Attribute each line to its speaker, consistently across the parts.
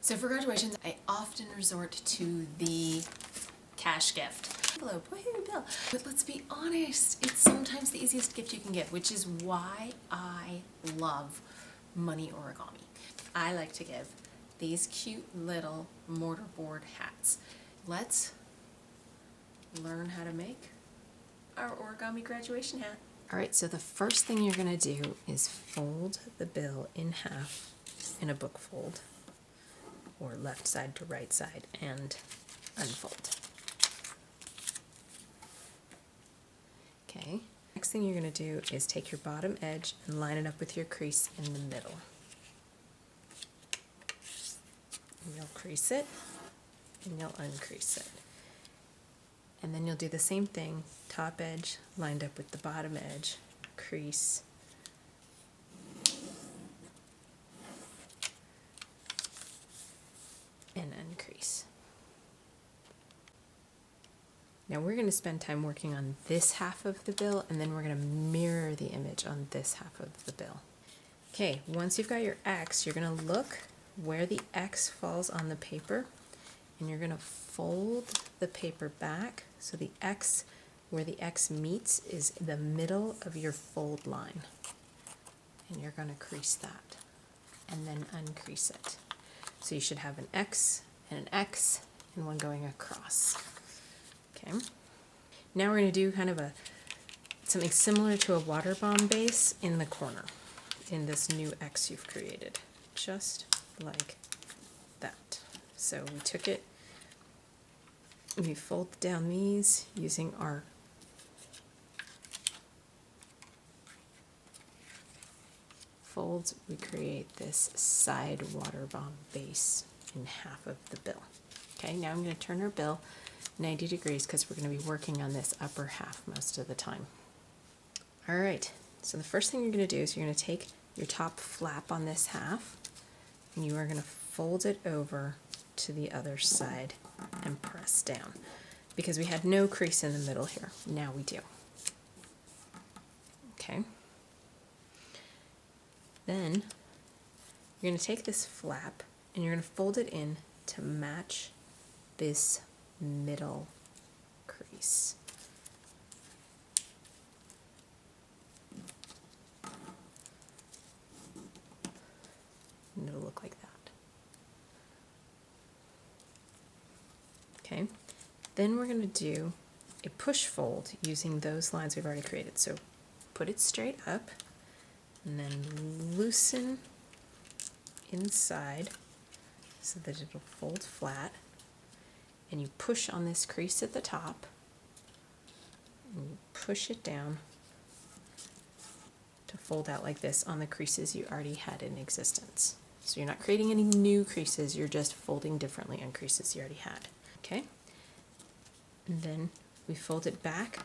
Speaker 1: So for graduations, I often resort to the cash gift. Envelope, woohoo, bill. But let's be honest, it's sometimes the easiest gift you can give, which is why I love money origami. I like to give these cute little mortarboard hats. Let's learn how to make our origami graduation hat. All right, so the first thing you're gonna do is fold the bill in half in a book fold, or left side to right side, and unfold. Okay, next thing you're going to do is take your bottom edge and line it up with your crease in the middle. And you'll crease it, and you'll uncrease it. And then you'll do the same thing, top edge lined up with the bottom edge, crease, and uncrease. Now we're going to spend time working on this half of the bill, and then we're going to mirror the image on this half of the bill. Okay, once you've got your X, you're going to look where the X falls on the paper, and you're going to fold the paper back so the X, where the X meets, is the middle of your fold line. And you're going to crease that, and then uncrease it. So you should have an X and an X and one going across. Okay. Now we're going to do kind of something similar to a water bomb base in the corner in this new X you've created, just like that. So we took it, we fold down these using our folds. We create this side water bomb base in half of the bill. Okay, now I'm going to turn our bill 90 degrees because we're going to be working on this upper half most of the time. All right, so the first thing you're going to do is you're going to take your top flap on this half, and you are going to fold it over to the other side and press down, because we had no crease in the middle here. Now we do. Okay. Then you're going to take this flap and you're going to fold it in to match this middle crease. And it'll look like that. Okay, then we're going to do a push fold using those lines we've already created. So put it straight up and then loosen inside so that it'll fold flat. And you push on this crease at the top, and you push it down to fold out like this on the creases you already had in existence. So you're not creating any new creases, you're just folding differently on creases you already had. Okay? And then we fold it back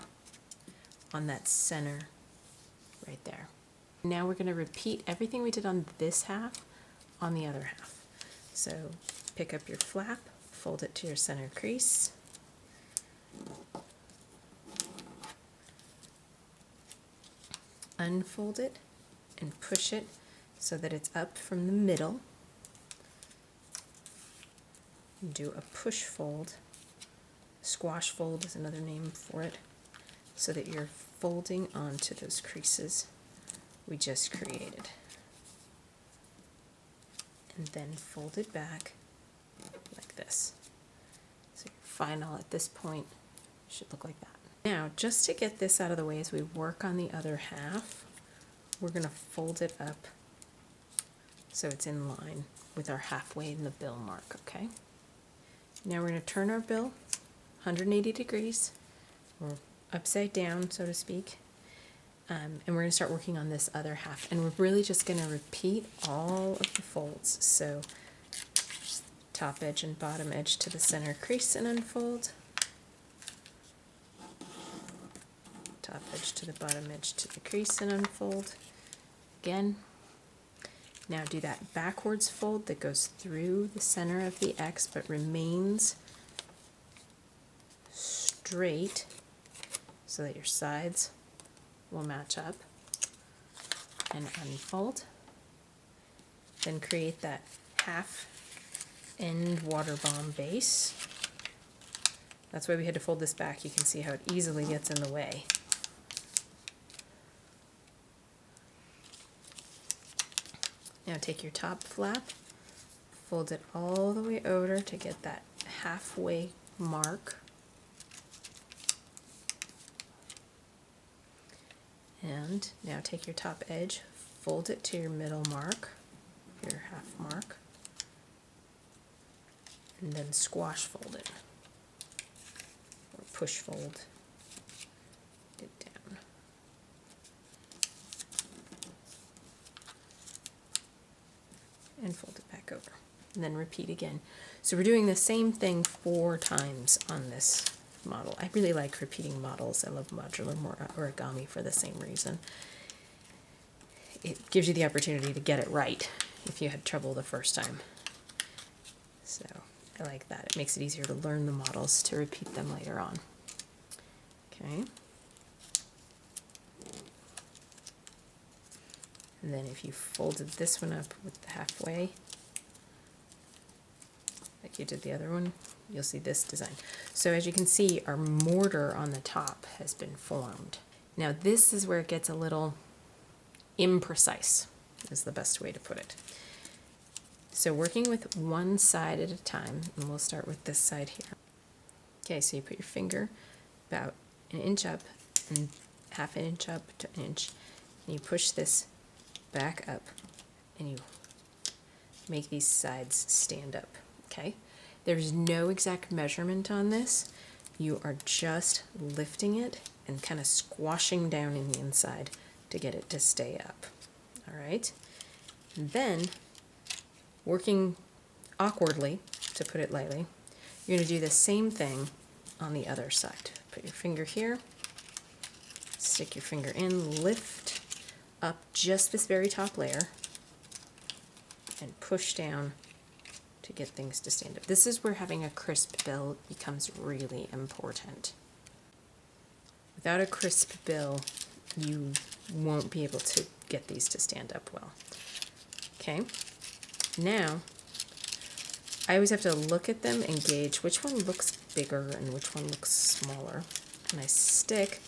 Speaker 1: on that center right there. Now we're going to repeat everything we did on this half on the other half. So pick up your flap, fold it to your center crease, unfold it, and push it so that it's up from the middle. Do a push fold. Squash fold is another name for it, so that you're folding onto those creases we just created. And then fold it back like this. So your final at this point should look like that. Now, just to get this out of the way as we work on the other half, we're going to fold it up so it's in line with our halfway in the bill mark, okay? Now we're going to turn our bill 180 degrees, or upside down, so to speak, and we're going to start working on this other half. And we're really just going to repeat all of the folds. So top edge and bottom edge to the center crease and unfold. Top edge to the bottom edge to the crease and unfold. Again. Now do that backwards fold that goes through the center of the X but remains straight so that your sides will match up, and unfold. Then create that half end water bomb base. That's why we had to fold this back. You can see how it easily gets in the way. Now take your top flap, fold it all the way over to get that halfway mark. And now take your top edge, fold it to your middle mark, your half mark, and then squash fold it, or push fold it down. And fold it back over, and then repeat again. So we're doing the same thing 4 times on this model. I really like repeating models. I love modular origami for the same reason. It gives you the opportunity to get it right if you had trouble the first time. So I like that. It makes it easier to learn the models to repeat them later on. Okay. And then if you folded this one up with the halfway, like you did the other one, you'll see this design. So as you can see, our mortar on the top has been formed. Now this is where it gets a little imprecise, is the best way to put it. So working with one side at a time, and we'll start with this side here. Okay, so you put your finger about 1 inch up and ½ inch up to 1 inch, and you push this back up, and you make these sides stand up. Okay, there's no exact measurement on this. You are just lifting it and kind of squashing down in the inside to get it to stay up. All right, and then working awkwardly, to put it lightly, you're going to do the same thing on the other side. Put your finger here, stick your finger in, lift up just this very top layer, and push down to get things to stand up. This is where having a crisp bill becomes really important. Without a crisp bill, you won't be able to get these to stand up well. Okay, now I always have to look at them and gauge which one looks bigger and which one looks smaller. And I stick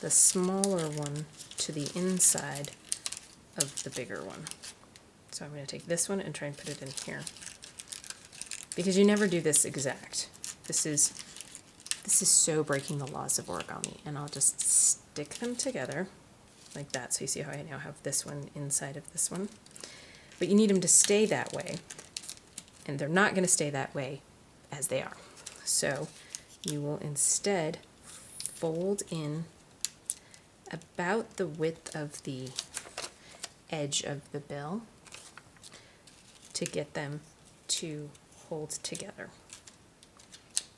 Speaker 1: the smaller one to the inside of the bigger one. So I'm going to take this one and try and put it in here. Because you never do this exact. This is so breaking the laws of origami. And I'll just stick them together like that. So you see how I now have this one inside of this one. But you need them to stay that way. And they're not going to stay that way as they are. So you will instead fold in about the width of the edge of the bill to get them to hold together,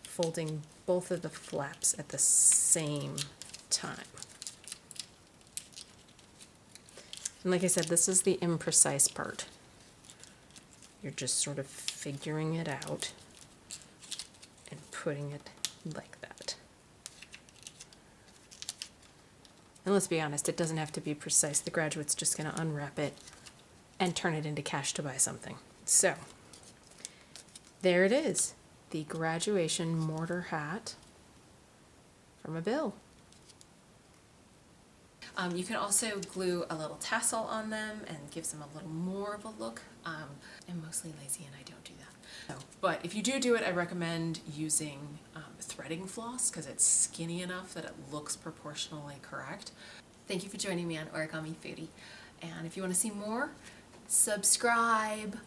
Speaker 1: folding both of the flaps at the same time. And like I said, this is the imprecise part. You're just sort of figuring it out and putting it like that. And let's be honest, it doesn't have to be precise. The graduate's just going to unwrap it and turn it into cash to buy something. So there it is, the graduation mortar hat from a bill. You can also glue a little tassel on them and gives them a little more of a look. I'm mostly lazy and I don't do that. So, but if you do it, I recommend using threading floss because it's skinny enough that it looks proportionally correct. Thank you for joining me on Origami Foodie. And if you want to see more, subscribe.